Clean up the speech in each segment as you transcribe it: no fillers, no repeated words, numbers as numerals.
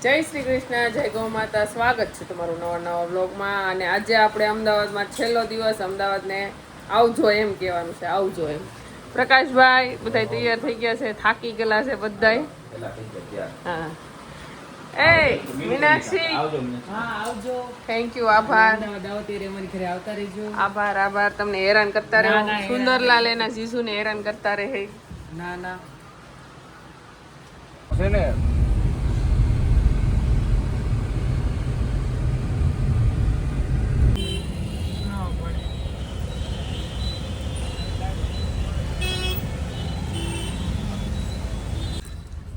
જય શ્રી કૃષ્ણ, જય ગૌ માતા. સ્વાગત છે તમારું નવા વ્લોગમાં. અને આજે આપણે અમદાવાદમાં છેલ્લો દિવસ. અમદાવાદને આવજો એમ કહેવાનું છે, આવજો એમ. પ્રકાશભાઈ બધા તૈયાર થઈ ગયા છે, થાકી ગયેલા છે બધાય. હા એ મીનાક્ષી આવજો. થેન્ક યુ, આભાર. આભાર આભાર. તમને હેરાન કરતા રહે સુંદરલાલ એના જીસુને હેરાન કરતા રહે. ના ના છે ને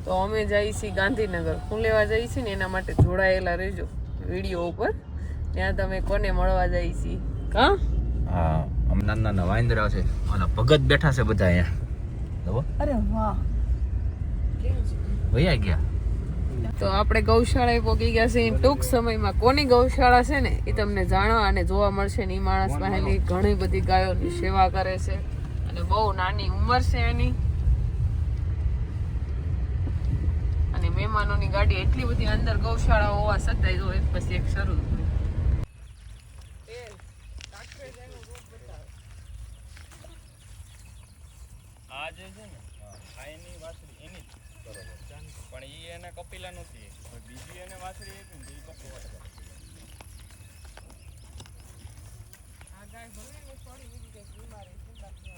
તો અમે જઈએ છીએ ગાંધીનગર. હું લેવા જઈએ છીએ ને એના માટે જોડાયેલા રહેજો વિડીયો ઉપર. ત્યાં તમે કોને મળવા જઈએ છીએ. હા અમે નાના વાંદરા છે અને ભગત બેઠા છે બધા અહીંયા. અરે વાહ, વયા ગયા. તો આપણે ગૌશાળાએ પહોંચી ગયા છે. ટૂંક સમયમાં કોની ગૌશાળા છે ને એ તમને જાણવા અને જોવા મળશે. ને એ માણસ પાસેની ઘણી બધી ગાયોની સેવા કરે છે અને બહુ નાની ઉંમર છે એની. અને મહેમાનોની ગાડી એટલી બધી અંદર ગૌશાળા હોવા છતાંય જો એક પછી એક શરૂ. આ જે છે ને આ એની વાસળી એની જ બરોબર, પણ ઈ એને કપિલા નથી. બીજી એને વાસળી હતી ને એ કપિલા. આ ગાય ભલે ને થોડી બીજી કઈ બીમારી છે બાકી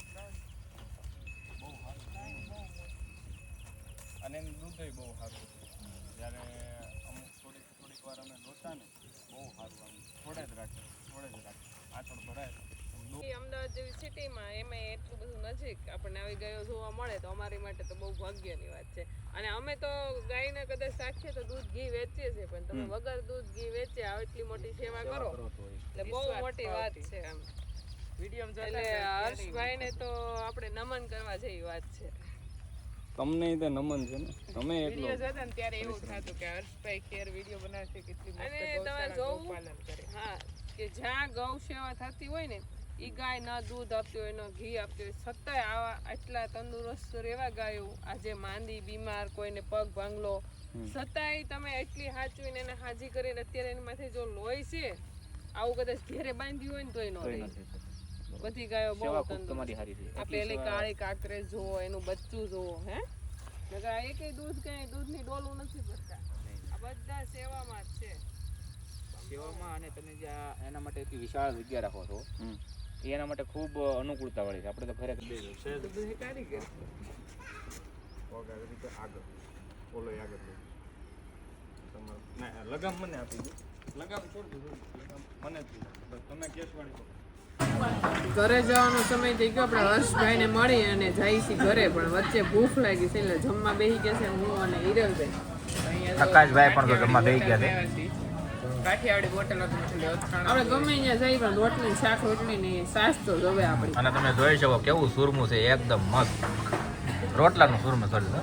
બહુ સારું. અને એનું દૂધ બહુ સારું. જ્યારે અમુક થોડીક વાર અમે લોટા ને બહુ સારું આમ થોડે જ રાખે આચળ ભરાય. અમદાવાદ જેવી સિટીમાં એમાં એટલું બધું નજીક આપણને આવી ગાયો જોવા મળે તો અમારી માટે તો બહુ ભાગ્યની વાત છે. અને અમે તો ગાયને કદાચ સાક્ષીએ તો દૂધ ઘી વેચીએ છીએ, પણ તમે વગર દૂધ ઘી વેચે એટલી મોટી સેવા કરો એટલે બહુ મોટી વાત છે. આમ એટલે હર્ષભાઈને તો આપણે નમન કરવા જેવી વાત છે. તમને તો નમન છે ને. તમે વિડિયો જોતા ને ત્યારે એવું થતું કે હર્ષભાઈ કેર વિડિયો બનાવશે કેટલી મસ્ત ગૌશાળા ગૌપાલન કરે. હા, કે જ્યાં ગૌ સેવા થતી હોય ને ઈ ગાય ના દૂધ આપતી હોય, ના ઘી આપતી હોય, છતાંય આવા આટલા તંદુરસ્ત રહેવા ગાયો. આજે માંદી બીમાર, કોઈને પગ ભાંગલો, છતાંય તમે એટલી હાચવીને એને હાજી કરીને અત્યારે એની માથે જો લોહી છે આવું કદાચ ઘેરે બાંધ્યું હોય ને તોય નો રહે. બધી ગાયો બહુ તંદુરસ્ત. આ પેલી કાળી કાકરેજ જોવો, એનું બચ્ચું જોવો. હે એકેય દૂધ કઈ દૂધની ડોલું નથી ભરતા. આ બધા સેવામાં જ છે. સેવામાં. અને તમે જે એના માટે વિશાળ જગ્યા રાખો છો એ એના માટે ખૂબ અનુકૂળતા વાળી છે. આપણે તો ખરેખર કારીગર આગળ ઓલો આગળ લગામ મને આપી દો. લગામ છોડ દો. મને તમે કેસ વાળી ઘરે જવાનો સમય થઈ ગયો. આપણે હર્ષભાઈને મળી અને જઈએ છીએ ઘરે, પણ વચ્ચે ભૂખ લાગી છે એટલે જમવા બેસી ગયા છે હું અને હિરલભાઈ. પ્રકાશભાઈ પણ તો જમવા બેસી ગયા છે. કાઠિયાવાડી બોટલ આપણે ગમે ત્યાં જઈએ પણ રોટલી શાક રોટલી ની સાસ તો જોવે આપણી. અને તમે જોઈ શકો કેવું સુરમું છે, એકદમ મસ્ત રોટલાનું સુરમું કરી દો.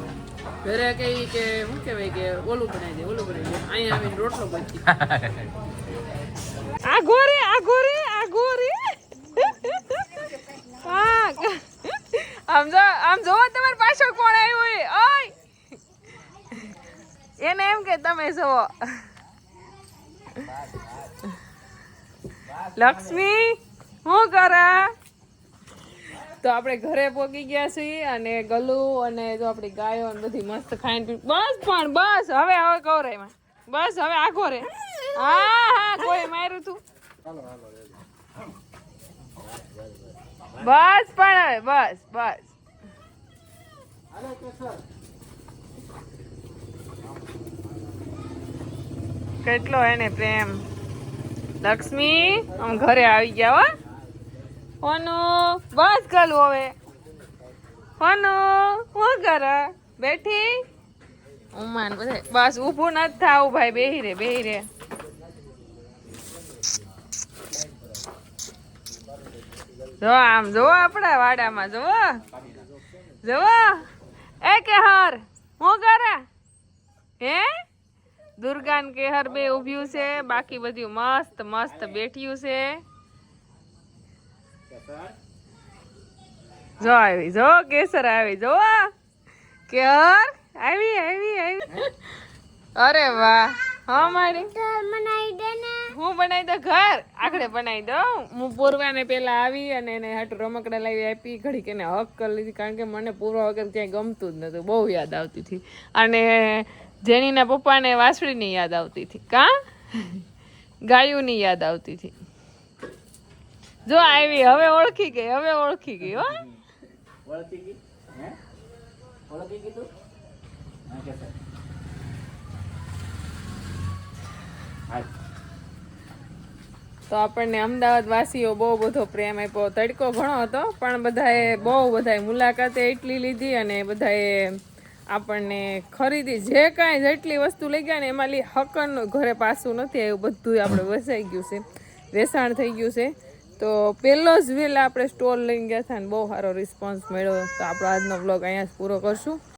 ઘરે કઈ કે શું કહેવાય કે ઓલું બનાવી દે અહીંયા આવીને રોટલો બચી. આ ગોરે આમ જો તમારી પાછળ કોણ આવ્યું હોય. ઓય એને એમ કે તમે જોવો. લક્ષ્મી શું કરે? તો આપણે ઘરે પહોંચી ગયા છીએ અને ગલુ અને જો આપણી ગાયો અને બધી મસ્ત ખાઈને બસ હવે કવરાયમાં બસ હવે આખો રે. હા કોઈ માર્યું તું બસ પણ હવે બસ કેટલો એને પ્રેમ. લક્ષ્મી આમ ઘરે આવી ગયા હો. બસ ગલું હવે શું કરે બેઠી ઉમાન બધે બસ ઊભું નથી થાવું ભાઈ. બેહી રે જો આમ જો આપડા વાડામાં જો એ કેહર શું કરે હે? દુર્ગાન કેહર બે ઉભ્યું છે, બાકી બધું મસ્ત બેઠ્યું છે. જો આવી જો કેસર આવી જો કેહર આવી અરે વાહ હા મારી હું બનાવી દઉં ઘર આખડે બનાવી દઉં હું પૂર્વાને પેલા આવી અને એને હાટું રમકડા લાવી આપી ઘડીક એને હક કરી લીધી કારણ કે મને પૂર્વા વગર ક્યાંય ગમતું જ નતું બહુ યાદ આવતી હતી અને જેનીના પપ્પાને વાસળીની યાદ આવતી હતી ગાયુંની યાદ આવતી હતી જો આવી હવે ઓળખી ગઈ હો ઓળખી ગઈ હે ઓળખી ગઈ તું હા કે સર તો આપણને અમદાવાદ વાસીઓ બહુ બધો પ્રેમ આપ્યો તડકો ઘણો હતો પણ બધાએ મુલાકાતે એટલી લીધી અને બધાએ આપણને ખરીદી જે કાંઈ જેટલી વસ્તુ લઈ ગયા ને એમાં હકનનું ઘરે પાછું નથી આવ્યું બધું આપણે વસાઈ ગયું છે વેચાણ થઈ ગયું છે તો પહેલો જ વેલા આપણે સ્ટોલ લઈને ગયા હતા ને બહુ સારો રિસ્પોન્સ મળ્યો તો આપણો આજનો બ્લોગ અહીંયા જ પૂરો કરશું